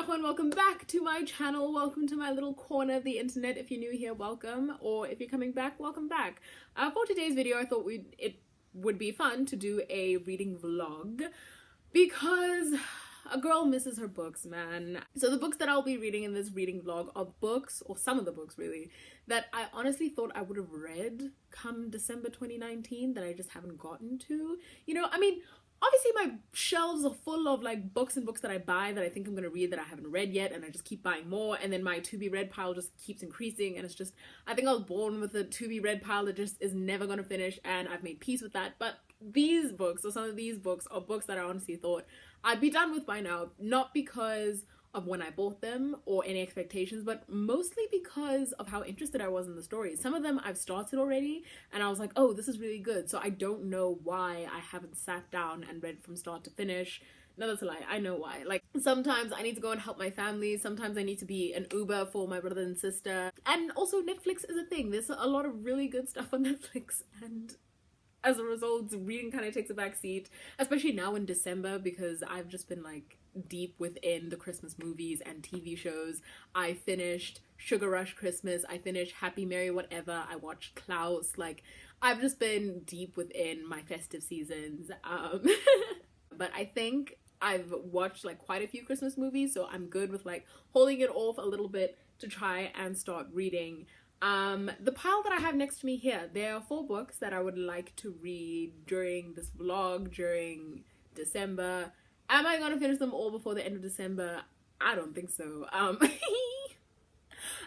everyone, welcome back to my channel. Welcome to my little corner of the internet. If you're new here, welcome, or if you're coming back, welcome back. For today's video, I thought it would be fun to do a reading vlog because a girl misses her books, man. So the books that I'll be reading in this reading vlog are books, or some of the books really, that I honestly thought I would have read come December 2019 that I just haven't gotten to. You know, I mean, obviously my shelves are full of like books and books that I buy that I think I'm gonna read that I haven't read yet, and I just keep buying more, and then my to be read pile just keeps increasing, and it's just, I think I was born with a to be read pile that just is never gonna finish, and I've made peace with that. But these books, or some of these books, are books that I honestly thought I'd be done with by now, not because of when I bought them or any expectations, but mostly because of how interested I was in the stories. Some of them I've started already and I was like, oh, this is really good, so I don't know why I haven't sat down and read from start to finish. No, that's a lie. I know why. Like, sometimes I need to go and help my family, sometimes I need to be an Uber for my brother and sister, and also Netflix is a thing. There's a lot of really good stuff on Netflix, and as a result, reading kind of takes a back seat, especially now in December, because I've just been like deep within the Christmas movies and TV shows. I finished Sugar Rush Christmas, I finished Happy Merry Whatever, I watched Klaus. Like, I've just been deep within my festive seasons. But I think I've watched like quite a few Christmas movies, so I'm good with like holding it off a little bit to try and start reading. The pile that I have next to me here, there are 4 books that I would like to read during this vlog, during December. Am I gonna finish them all before the end of December? I don't think so. I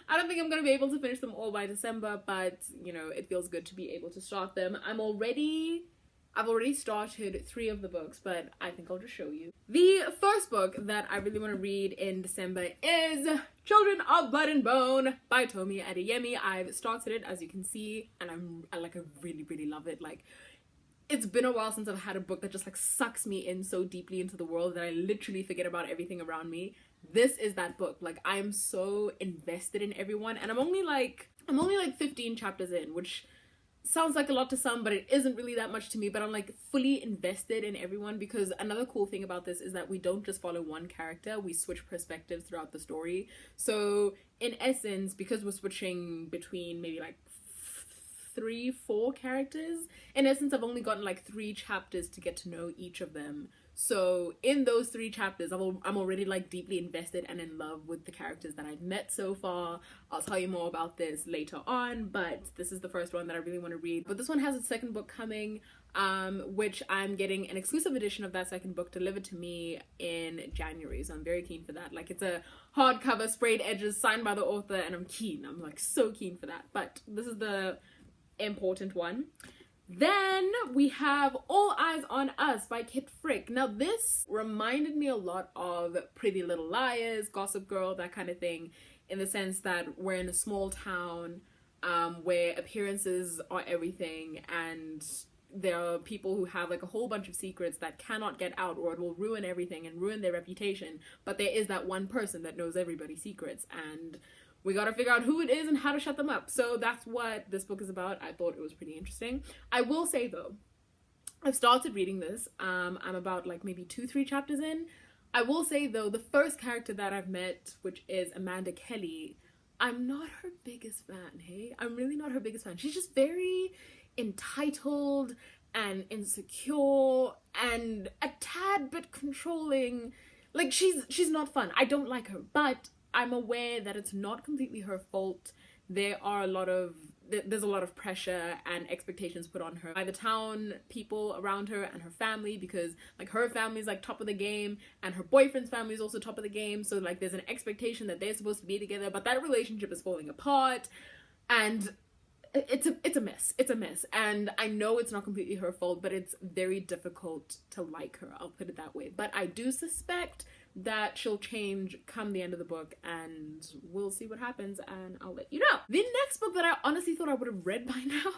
don't think I'm gonna be able to finish them all by December, but you know, it feels good to be able to start them. I've already started 3 of the books, but I think I'll just show you. The first book that I really want to read in December is Children of Blood and Bone by Tomi Adeyemi. I've started it, as you can see, and I really love it. Like, it's been a while since I've had a book that just like sucks me in so deeply into the world that I literally forget about everything around me. This is that book. Like, I'm so invested in everyone, and I'm only like 15 chapters in, which sounds like a lot to some, but it isn't really that much to me. But I'm like fully invested in everyone, because another cool thing about this is that we don't just follow one character, we switch perspectives throughout the story. So in essence, because we're switching between maybe like 3-4 characters, in essence I've only gotten like 3 chapters to get to know each of them. So in those 3 chapters, I'm already like deeply invested and in love with the characters that I've met so far. I'll tell you more about this later on, but this is the first one that I really want to read. But this one has its second book coming, which I'm getting an exclusive edition of that second book delivered to me in January, so I'm very keen for that. Like, it's a hardcover, sprayed edges, signed by the author, and I'm keen. I'm like so keen for that. But this is the important one. Then we have All Eyes on Us by Kit Frick. Now, this reminded me a lot of Pretty Little Liars, Gossip Girl, that kind of thing, in the sense that we're in a small town where appearances are everything, and there are people who have like a whole bunch of secrets that cannot get out, or it will ruin everything and ruin their reputation. But there is that one person that knows everybody's secrets, and we gotta figure out who it is and how to shut them up. So that's what this book is about. I thought it was pretty interesting. I will say though, I've started reading this. I'm about like maybe 2-3 chapters in. I will say though, the first character that I've met, which is Amanda Kelly, I'm not her biggest fan, hey? I'm really not her biggest fan. She's just very entitled and insecure and a tad bit controlling. Like, she's not fun. I don't like her, but I'm aware that it's not completely her fault. There's a lot of pressure and expectations put on her by the town people around her and her family, because like her family's like top of the game and her boyfriend's family is also top of the game. So like there's an expectation that they're supposed to be together, but that relationship is falling apart, and it's a mess. It's a mess. And I know it's not completely her fault, but it's very difficult to like her. I'll put it that way. But I do suspect that she'll change come the end of the book, and we'll see what happens, and I'll let you know. The next book that I honestly thought I would have read by now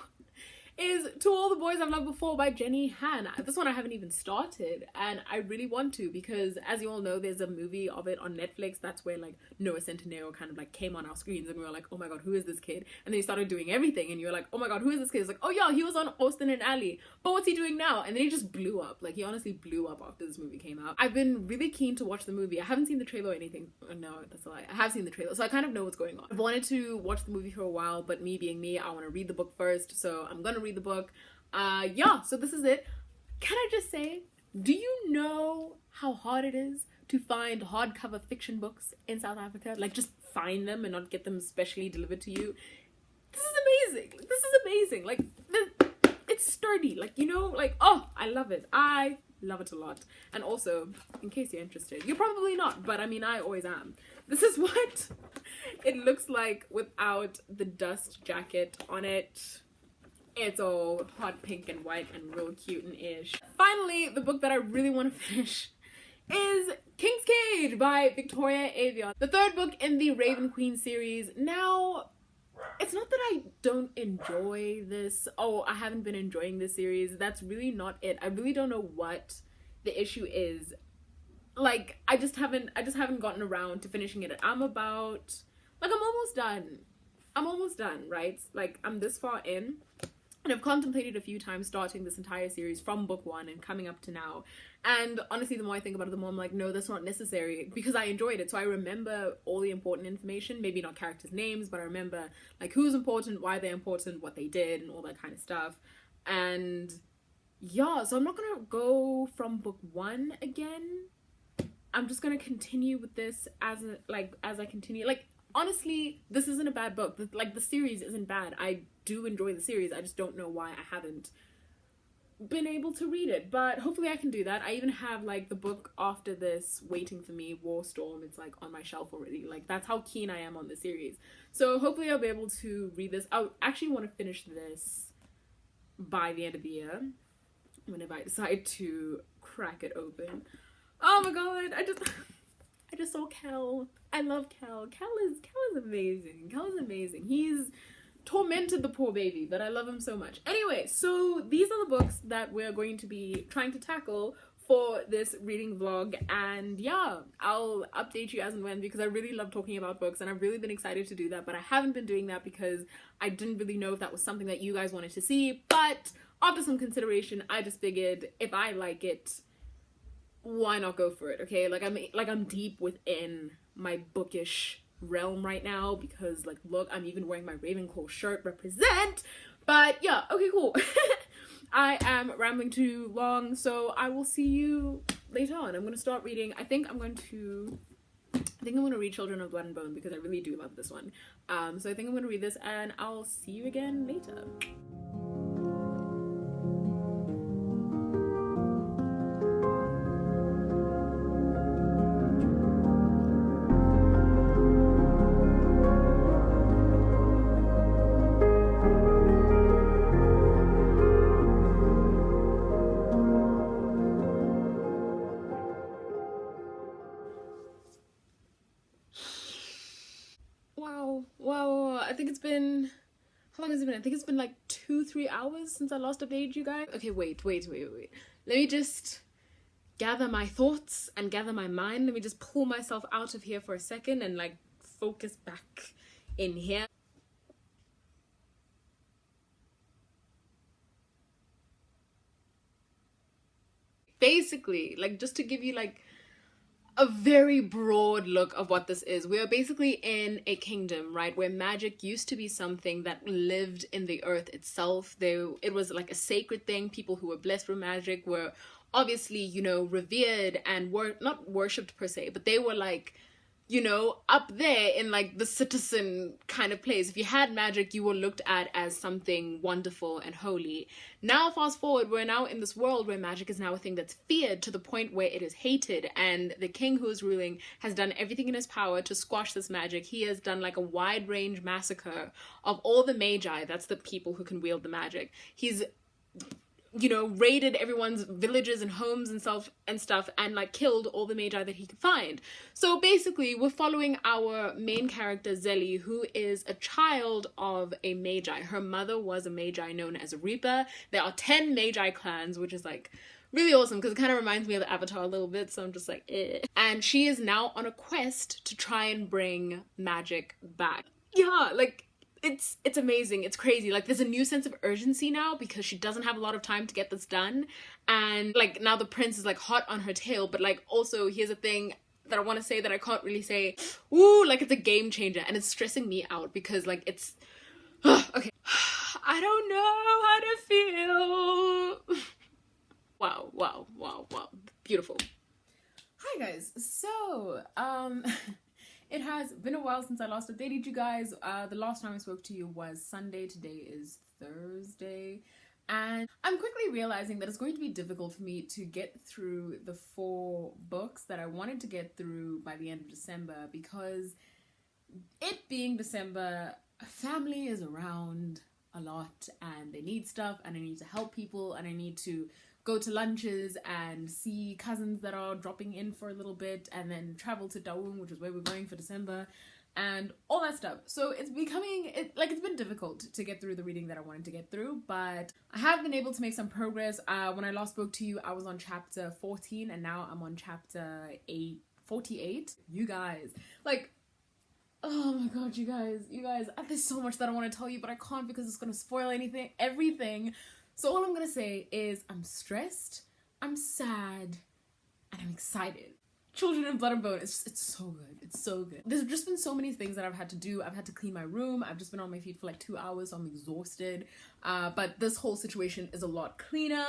is To All the Boys I've Loved Before by Jenny Han. This one I haven't even started, and I really want to, because as you all know, there's a movie of it on Netflix. That's where like Noah Centineo kind of like came on our screens, and we were like, oh my god, who is this kid? And then he started doing everything, and you're like, oh my god, who is this kid? It's like, oh yeah, he was on Austin and Ally, but what's he doing now? And then he just blew up. Like, he honestly blew up after this movie came out. I've been really keen to watch the movie. I haven't seen the trailer or anything. Oh, no, that's a lie. I have seen the trailer, so I kind of know what's going on. I've wanted to watch the movie for a while, but me being me, I want to read the book first, so I'm gonna read the book. Yeah, so this is it. Can I just say, do you know how hard it is to find hardcover fiction books in South Africa? Like, just find them and not get them specially delivered to you. This is amazing. This is amazing. Like, it's sturdy. Like, you know, like, oh, I love it. I love it a lot. And also, in case you're interested, you're probably not, but I mean, I always am. This is what it looks like without the dust jacket on it. It's all hot pink and white and real cute and ish. Finally, the book that I really want to finish is King's Cage by Victoria Aveyard, the third book in the Raven Queen series. Now, it's not that I don't enjoy this. Oh, I haven't been enjoying this series. That's really not it. I really don't know what the issue is. Like, I just haven't gotten around to finishing it. I'm almost done. I'm almost done, right? Like, I'm this far in. And I've contemplated a few times starting this entire series from book one and coming up to now. And honestly, the more I think about it, the more I'm like, no, that's not necessary, because I enjoyed it. So I remember all the important information, maybe not characters' names, but I remember like who's important, why they're important, what they did, and all that kind of stuff. And yeah, so I'm not gonna go from book one again. I'm just gonna continue with this as I continue. Like, honestly, this isn't a bad book. The series isn't bad. I do enjoy the series. I just don't know why I haven't been able to read it, but hopefully I can do that. I even have like the book after this waiting for me, War Storm. It's like on my shelf already. Like, that's how keen I am on the series. So hopefully I'll be able to read this. I actually want to finish this by the end of the year, whenever I decide to crack it open. Oh my god, I just saw Kel. I love Kel. Kel is amazing. Kel is amazing. He's tormented the poor baby, but I love him so much. Anyway, so these are the books that we're going to be trying to tackle for this reading vlog, and yeah, I'll update you as and when, because I really love talking about books and I've really been excited to do that, but I haven't been doing that because I didn't really know if that was something that you guys wanted to see. But after some consideration, I just figured if I like it, why not go for it? Okay, I'm deep within my bookish realm right now, because like, look, I'm even wearing my Ravenclaw shirt, represent. But yeah, okay, cool. I am rambling too long, so I will see you later on. I'm gonna start reading. I think I'm gonna read Children of Blood and Bone, because I really do love this one. So I think I'm gonna read this, and I'll see you again later. Wow, I think it's been, how long has it been? I think it's been like 2-3 hours since I last updated you guys. Okay, wait. Let me just gather my thoughts and gather my mind. Let me just pull myself out of here for a second and like focus back in here. Basically, like, just to give you like a very broad look of what this is. We are basically in a kingdom, right, where magic used to be something that lived in the earth itself. It was like a sacred thing. People who were blessed with magic were obviously, you know, revered and were not worshipped per se, but they were like, you know, up there in like the citizen kind of place. If you had magic, you were looked at as something wonderful and holy. Now fast forward, we're now in this world where magic is now a thing that's feared, to the point where it is hated, and the king who is ruling has done everything in his power to squash this magic. He has done like a wide range massacre of all the magi. That's the people who can wield the magic. He's you know, raided everyone's villages and homes and stuff and like killed all the magi that he could find. So basically we're following our main character Zelly, who is a child of a magi. Her mother was a magi known as a reaper. There are 10 magi clans, which is like really awesome because it kind of reminds me of Avatar a little bit, so I'm just like eh. And she is now on a quest to try and bring magic back. Yeah, like it's amazing. It's crazy. Like there's a new sense of urgency now because she doesn't have a lot of time to get this done, and like now the prince is like hot on her tail. But like also here's a thing that I want to say that I can't really say. Ooh, like it's a game changer and it's stressing me out because like it's okay. I don't know how to feel. Wow. Beautiful. Hi guys. So, it has been a while since I last updated you guys. The last time I spoke to you was Sunday. Today is Thursday. And I'm quickly realizing that it's going to be difficult for me to get through the 4 books that I wanted to get through by the end of December because it being December, family is around a lot and they need stuff and I need to help people and I need to go to lunches and see cousins that are dropping in for a little bit and then travel to Daewoo, which is where we're going for December, and all that stuff. So it's becoming, it's been difficult to get through the reading that I wanted to get through, but I have been able to make some progress. When I last spoke to you, I was on chapter 14 and now I'm on chapter 48. You guys, like, oh my god, you guys, there's so much that I want to tell you, but I can't because it's gonna spoil everything. So all I'm gonna say is I'm stressed, I'm sad, and I'm excited. Children in Blood and Bone, it's so good. It's so good. There's just been so many things that I've had to do. I've had to clean my room. I've just been on my feet for like 2 hours, so I'm exhausted. But this whole situation is a lot cleaner.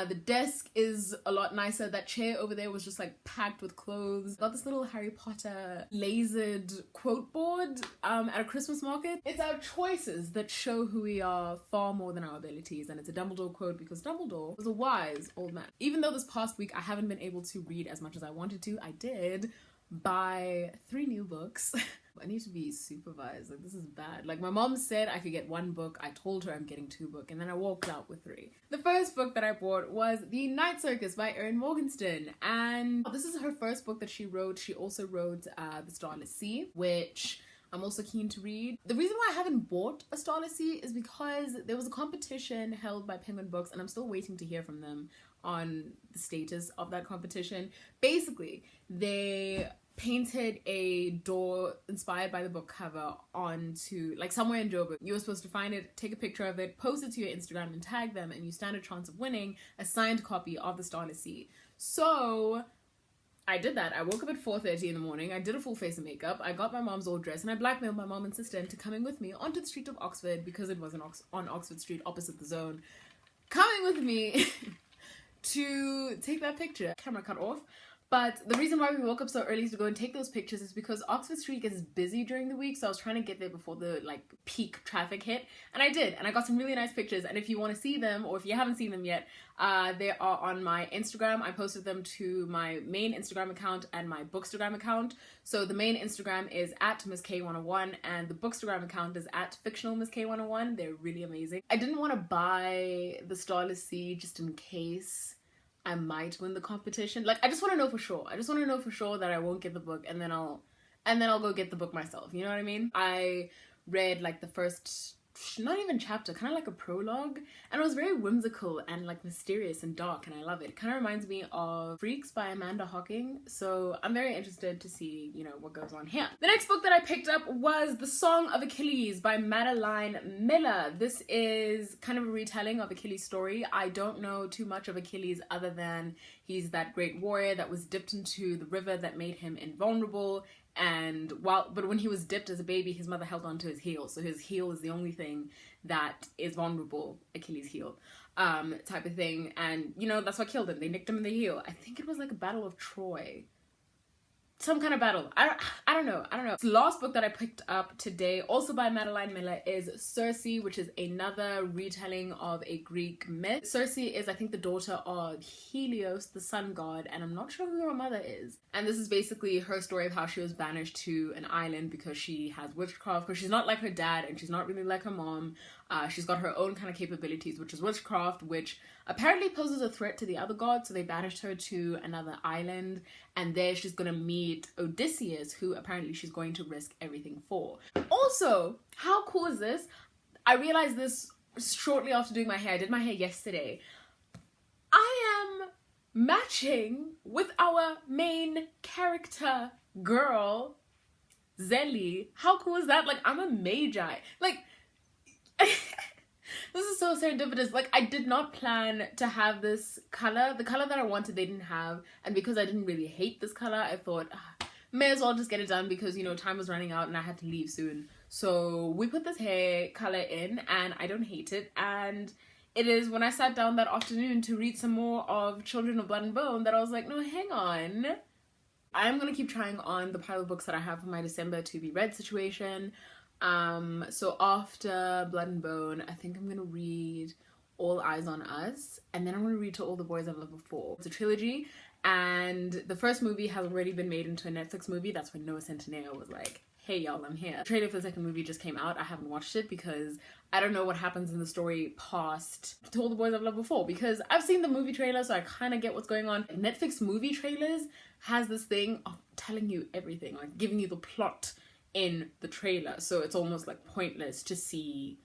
The desk is a lot nicer. That chair over there was just like packed with clothes. Got this little Harry Potter lasered quote board at a Christmas market. It's our choices that show who we are far more than our abilities, and it's a Dumbledore quote because Dumbledore was a wise old man. Even though this past week I haven't been able to read as much as I wanted to, I did buy 3 new books. I need to be supervised. Like, this is bad. Like, my mom said I could get 1 book. I told her I'm getting 2 books, and then I walked out with 3. The first book that I bought was The Night Circus by Erin Morgenstern, and this is her first book that she wrote. She also wrote The Starless Sea, which I'm also keen to read. The reason why I haven't bought A Starless Sea is because there was a competition held by Penguin Books, and I'm still waiting to hear from them on the status of that competition. Basically, they painted a door inspired by the book cover onto like somewhere in Joburg. You were supposed to find it, take a picture of it, post it to your Instagram and tag them, and you stand a chance of winning a signed copy of The Starless Sea. So I did that. I woke up at 4:30 in the morning. I did a full face of makeup. I got my mom's old dress and I blackmailed my mom and sister into coming with me onto the street of Oxford because it was on Oxford Street opposite the Zone. Coming with me to take that picture. Camera cut off. But the reason why we woke up so early to go and take those pictures is because Oxford Street gets busy during the week, so I was trying to get there before the like peak traffic hit, and I did, and I got some really nice pictures. And if you want to see them, or if you haven't seen them yet, they are on my Instagram. I posted them to my main Instagram account and my Bookstagram account. So the main Instagram is at MissK101 and the Bookstagram account is at FictionalMissK101. They're really amazing. I didn't want to buy The Starless Sea just in case I might win the competition. Like, I just want to know for sure. I just want to know for sure that I won't get the book, and then I'll go get the book myself. You know what I mean? I read like the first, not even chapter, kind of like a prologue, and it was very whimsical and like mysterious and dark, and I love it. It kind of reminds me of Freaks by Amanda Hocking, so I'm very interested to see, you know, what goes on here. The next book that I picked up was The Song of Achilles by Madeline Miller. This is kind of a retelling of Achilles' story. I don't know too much of Achilles other than he's that great warrior that was dipped into the river that made him invulnerable. But when he was dipped as a baby, his mother held on to his heel. So his heel is the only thing that is vulnerable, Achilles' heel, type of thing. And, you know, that's what killed him. They nicked him in the heel. I think it was like a Battle of Troy. Some kind of battle. I don't know. The last book that I picked up today, also by Madeline Miller, is Circe, which is another retelling of a Greek myth. Circe is, I think, the daughter of Helios, the sun god, and I'm not sure who her mother is. And this is basically her story of how she was banished to an island because she has witchcraft, because she's not like her dad and she's not really like her mom. She's got her own kind of capabilities, which is witchcraft, which apparently poses a threat to the other gods. So they banished her to another island, and there she's gonna meet Odysseus, who apparently she's going to risk everything for. Also, how cool is this? I realized this shortly after doing my hair. I did my hair yesterday. I am matching with our main character girl, Zelly. How cool is that? Like, I'm a magi. Like, this is so serendipitous. Like, I did not plan to have this color. The color that I wanted, they didn't have. And because I didn't really hate this color, I thought, may as well just get it done because, you know, time was running out and I had to leave soon. So we put this hair color in and I don't hate it. And it is when I sat down that afternoon to read some more of Children of Blood and Bone that I was like, no, hang on. I am going to keep trying on the pile of books that I have for my December to be read situation. So after Blood and Bone, I think I'm going to read All Eyes on Us. And then I'm going to read To All the Boys I've Loved Before. It's a trilogy. And the first movie has already been made into a Netflix movie. That's when Noah Centineo was like, hey y'all, I'm here. The trailer for the second movie just came out. I haven't watched it because I don't know what happens in the story past To All the Boys I've Loved Before, because I've seen the movie trailer, so I kind of get what's going on. Netflix movie trailers has this thing of telling you everything, like giving you the plot in the trailer, so it's almost like pointless to see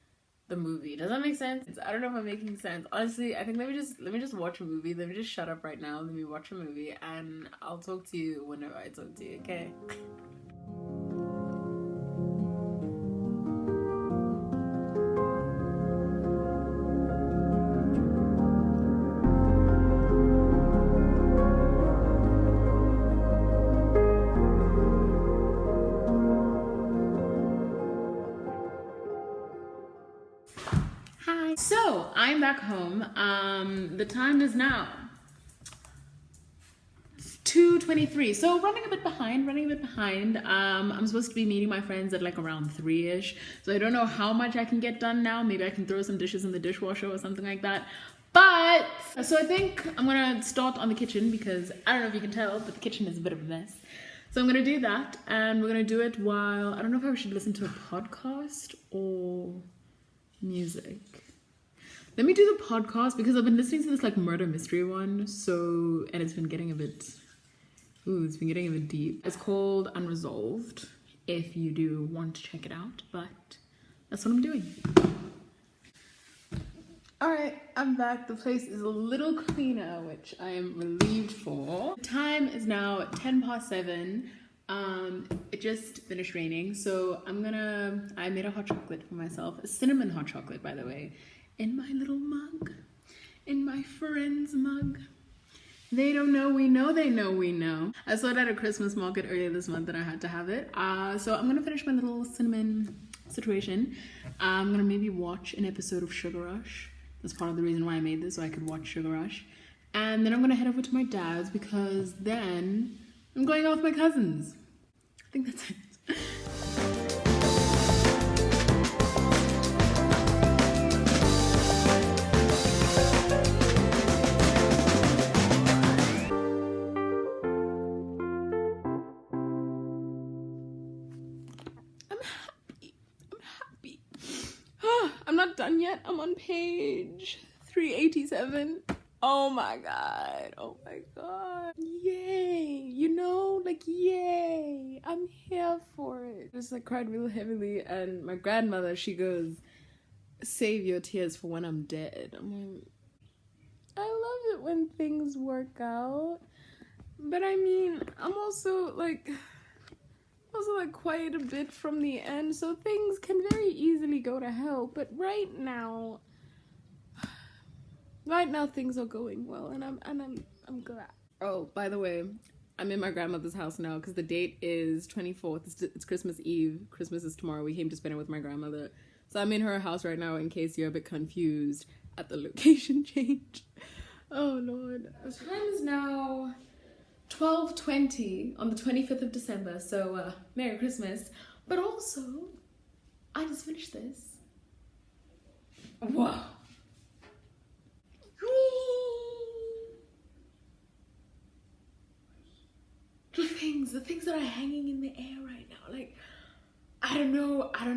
the movie. Does that make sense? I don't know if I'm making sense. Honestly, I think let me just watch a movie. Let me just shut up right now. Let me watch a movie and I'll talk to you whenever I talk to you, okay? So I'm back home. The time is now 2:23. So running a bit behind. I'm supposed to be meeting my friends at like around 3ish. So I don't know how much I can get done now. Maybe I can throw some dishes in the dishwasher or something like that. But so I think I'm gonna start on the kitchen because I don't know if you can tell, but the kitchen is a bit of a mess. So I'm gonna do that, and we're gonna do it while I don't know if I should listen to a podcast or music. Let me do the podcast because I've been listening to this like murder mystery one, so, and it's been getting a bit deep. It's called Unresolved, if you do want to check it out, but that's what I'm doing. All right, I'm back. The place is a little cleaner, which I am relieved for. The time is now 7:10. It just finished raining, so I made a hot chocolate for myself, a cinnamon hot chocolate, by the way, in my little mug, in my friend's mug. They don't know, we know, they know, we know. I saw it at a Christmas market earlier this month and I had to have it. So I'm gonna finish my little cinnamon situation. I'm gonna maybe watch an episode of Sugar Rush. That's part of the reason why I made this, so I could watch Sugar Rush. And then I'm gonna head over to my dad's because then I'm going out with my cousins. I think that's it. I'm not done yet. I'm on page 387. Oh my god. Yay. You know, like, yay. I'm here for it. I just like cried real heavily, and my grandmother, she goes, save your tears for when I'm dead. I'm like, I love it when things work out. But I mean, I'm also like quite a bit from the end, so things can very easily go to hell. But right now things are going well, and I'm glad. Oh, by the way, I'm in my grandmother's house now because the date is 24th. It's Christmas Eve. Christmas is tomorrow. We came to spend it with my grandmother, so I'm in her house right now. In case you're a bit confused at the location change. Oh Lord, the time is now 12:20 on the 25th of December, so Merry Christmas. But also, I just finished this. Whoa. The things that are hanging in the air right now, like, I I don't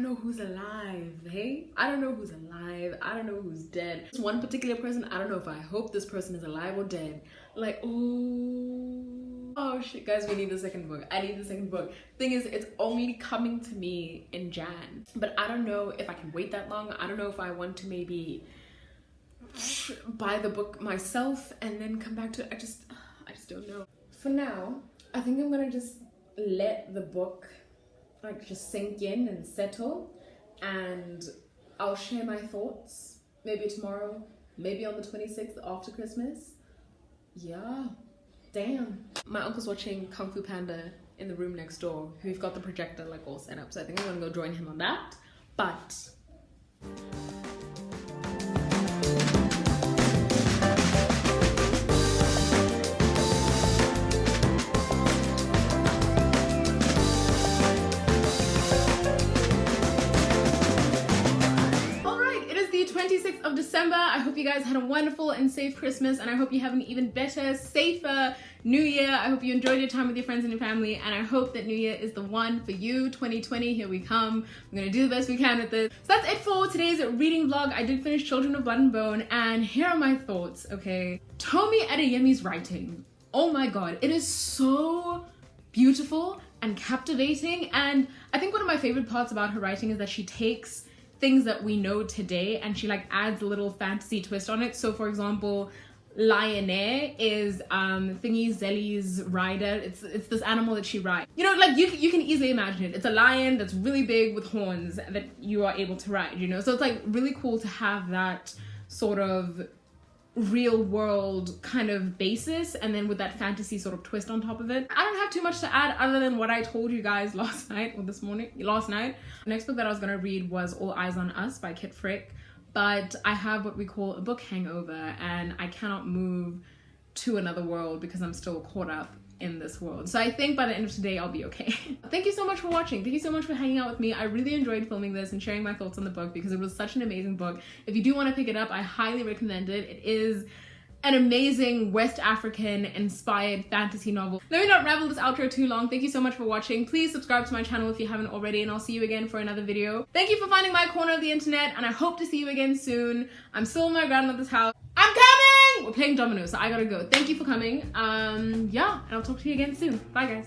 know who's alive, hey? I don't know who's alive. I don't know who's dead. This one particular person, I don't know if I hope this person is alive or dead. Like, oh shit, guys, we need the second book. I need the second book. Thing is, it's only coming to me in Jan. But I don't know if I can wait that long. I don't know if I want to maybe buy the book myself and then come back to it. I just don't know. For now, I think I'm gonna just let the book like just sink in and settle, and I'll share my thoughts maybe tomorrow, maybe on the 26th after Christmas. Yeah, damn. My uncle's watching Kung Fu Panda in the room next door. We've got the projector like all set up, so I think I'm gonna go join him on that. But of December. I hope you guys had a wonderful and safe Christmas, and I hope you have an even better, safer New Year. I hope you enjoyed your time with your friends and your family, and I hope that New Year is the one for you. 2020, here we come. We're gonna do the best we can with this. So that's it for today's reading vlog. I did finish Children of Blood and Bone, and here are my thoughts, okay? Tomi Adeyemi's writing, oh my god, it is so beautiful and captivating, and I think one of my favorite parts about her writing is that she takes things that we know today and she like adds a little fantasy twist on it. So for example, Lioness is Thingy Zelly's rider. It's this animal that she rides. You know, like you can easily imagine it. It's a lion that's really big with horns that you are able to ride, you know? So it's like really cool to have that sort of real world kind of basis, and then with that fantasy sort of twist on top of it. I don't have too much to add other than what I told you guys last night. The next book that I was gonna read was All Eyes on Us by Kit Frick, but I have what we call a book hangover and I cannot move to another world because I'm still caught up in this world. So I think by the end of today I'll be okay. Thank you so much for watching. Thank you so much for hanging out with me. I really enjoyed filming this and sharing my thoughts on the book because it was such an amazing book. If you do want to pick it up, I highly recommend it. It is an amazing West African inspired fantasy novel. Let me not ramble this outro too long. Thank you so much for watching. Please subscribe to my channel if you haven't already, and I'll see you again for another video. Thank you for finding my corner of the internet, and I hope to see you again soon. I'm still in my grandmother's house. I'm coming! We're playing dominoes, so I gotta go. Thank you for coming. Yeah, and I'll talk to you again soon. Bye guys.